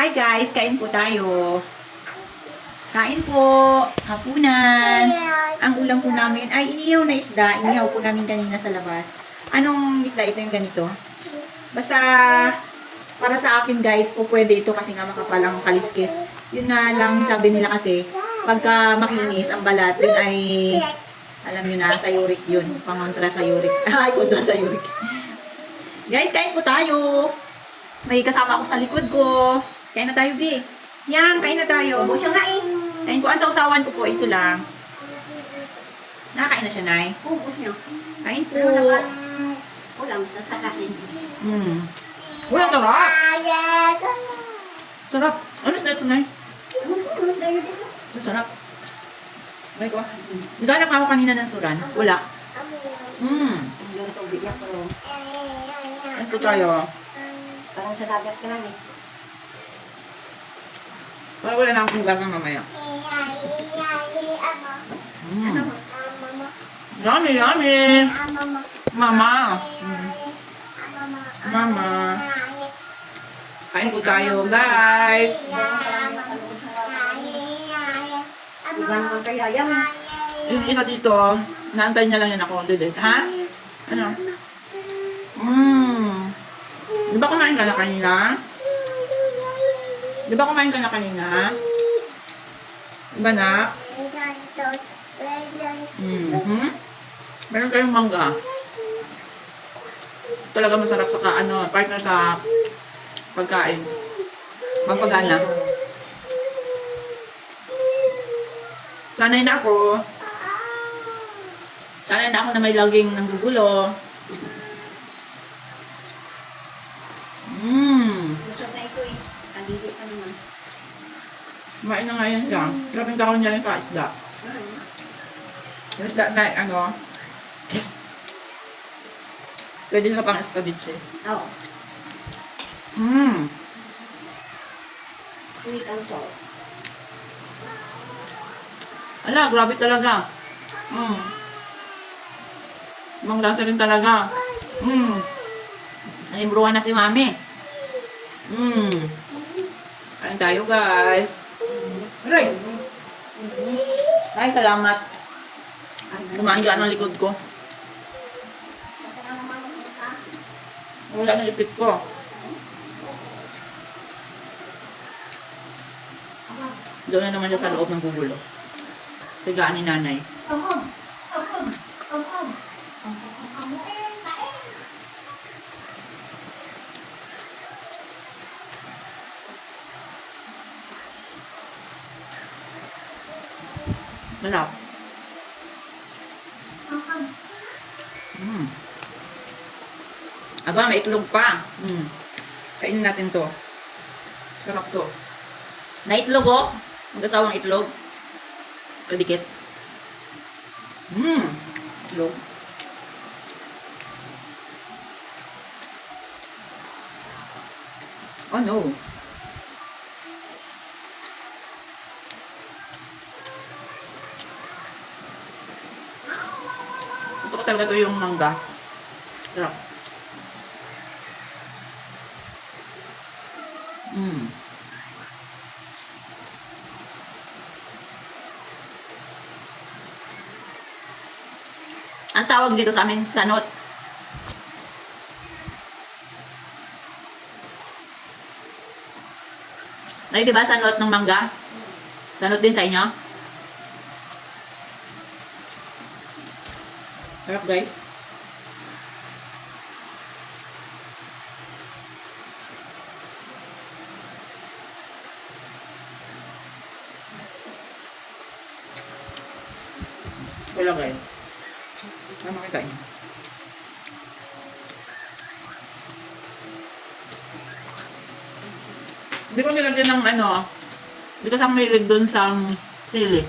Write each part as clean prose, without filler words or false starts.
Hi guys, kain po tayo. Kain po, hapunan. Ang ulam po namin ay inihaw na isda. Inihaw po namin kanina sa labas. Anong isda ito yung ganito? Basta, para sa akin guys, po pwede ito kasi nga makapalang kaliskis. Yun nga lang sabi nila kasi, pagka makinis ang balat, yun ay, alam nyo na, sa uric yun. Pangontra sa uric. Ay, kontra sa uric. Guys, kain po tayo. May kasama ako sa likod ko. Kain na tayo, Bi. Yan, kain na tayo. Ubo siya nga eh. Kain po. Ang sausawan ko po, ito lang. Nakakain na siya, Nay. Ubo siya. Kain po. Pero naman, ulam sa kakain. Uy, ang sarap. Sarap. Ano na ito, Nay? Ang sarap. Ay ko. Naghanap ako kanina ng suran. Wala. Yung tubig niya pero Kain po tayo. parang sa dagat ka lang eh. Wala na akong gagang mamaya. Ano? Yummy, yummy. Mama. Mama. Kain po tayo, guys. Iba naman kaya yan. Yung isa dito, naantay niya lang yan ako. Delete. Ha? Ano? Di ba kumain ka na kanina? Di ba kumain ka na kanina? Diba na? Meron kayong mangga. Talaga masarap sa partner sa pagkain. Magpagana. Sanay na ako. Sanay na ako na may laging nanggugulo. Gusto na ito eh. Kadili pa naman. Kumain na nga yan siya. Grabing kahon niya yung ka-isda. Yung isda na, pwede na pang escabeche. Oo. Ulit ang to. Ala, grabe talaga. Manglasa rin talaga. Naimbruhan na si Mami. Kain tayo, guys. Aray! Ay, salamat. Dumaan dyan ang likod ko. Wala na ipit ko. Doon na naman siya sa loob ng gugulo. Tigaan ni nanay. Sarap. Aba, may itlog pa. Kainin natin to. Sarap to. Na itlog, oh. Mag-asawang itlog. Kadikit. Itlog. Oh no. Gusto ko talaga ito yung mangga. Sarap. Ang tawag dito sa amin, sanot. Ay, di ba sanot ng mangga? Sanot din sa inyo? Sarap, guys. Wala, guys. Ano makita niyo? Hindi ko nilagyan ng hindi ko sang mahilig dun sa sili.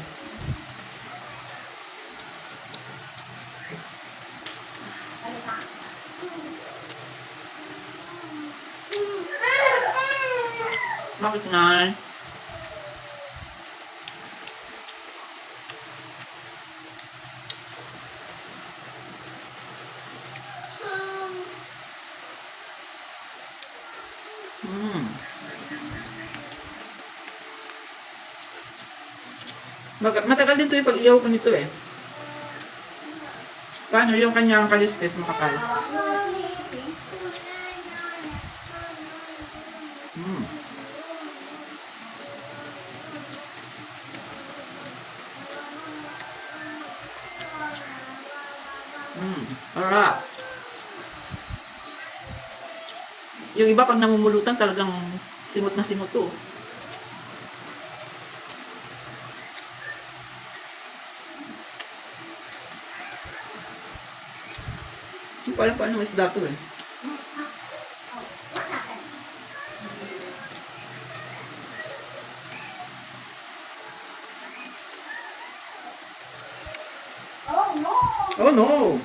Bakit nga? Matagal din to yung pag-iyaw ko nito eh. Paano yung kanyang kaliskis makapal? Mm. Alright. Yung iba pag namumulutan talagang simot na simot to. Hindi ko alam paano may isda to eh. Oh no! Oh no!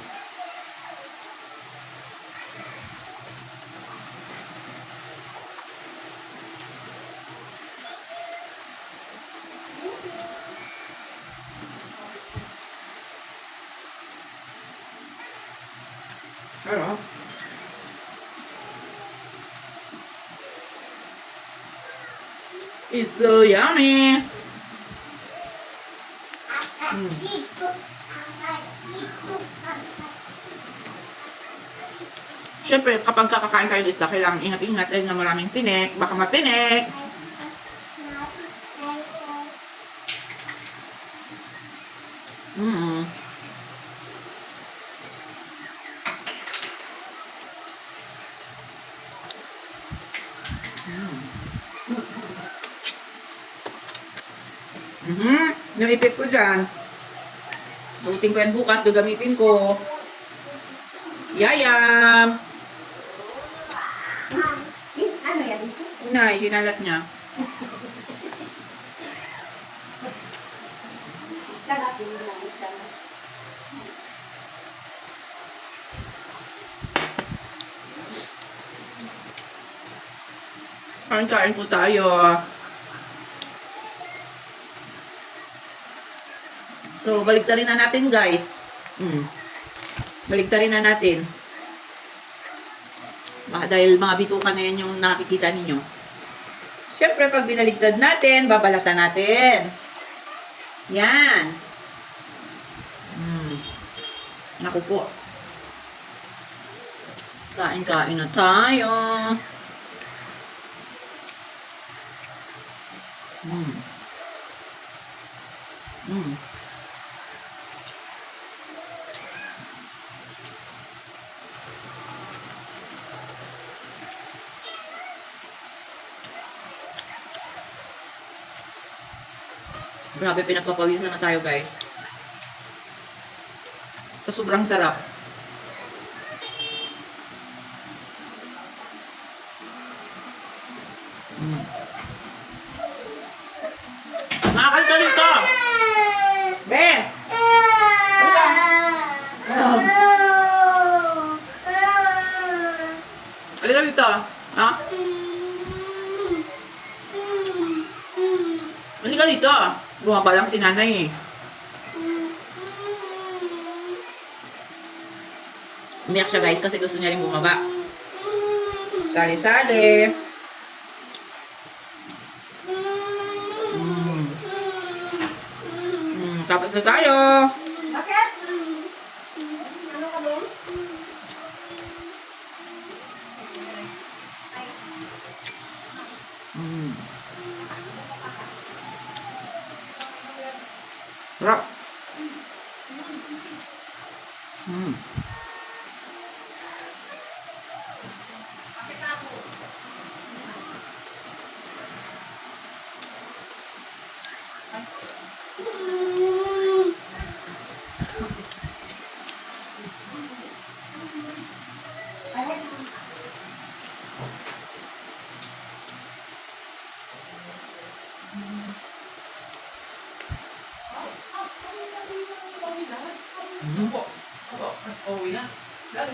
Ano? It's so yummy! Siyempre, kapag kakakain kayo ng isda, kailangan ingat-ingat na maraming tinik. Baka matinik. Mm. Naipit ko dyan. Suotin ko yan bukas, gagamitin ko. Yayam! Ano yan? Unay, hinalat niya. Kalapin mo lang ito. Kain po tayo. So, baliktarin na natin guys. Baliktarin na natin. Dahil mga bitukan na yan yung nakikita ninyo. Siyempre, pag binaligtad natin, babalatan natin. Yan. Naku po. Kain-kain na tayo. Grabe, pinagpapawisan na tayo guys. Sa sobrang sarap. Makakal ka dito! Be! Halika! Halika dito! Ha? Halika dito! Bumaba lang si nanay eh. Umiyak siya guys kasi gusto niya rin bumaba. Sali-sali. Tapos na tayo. Bakit? Ano ka doon? Sarap.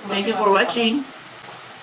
Thank you for watching.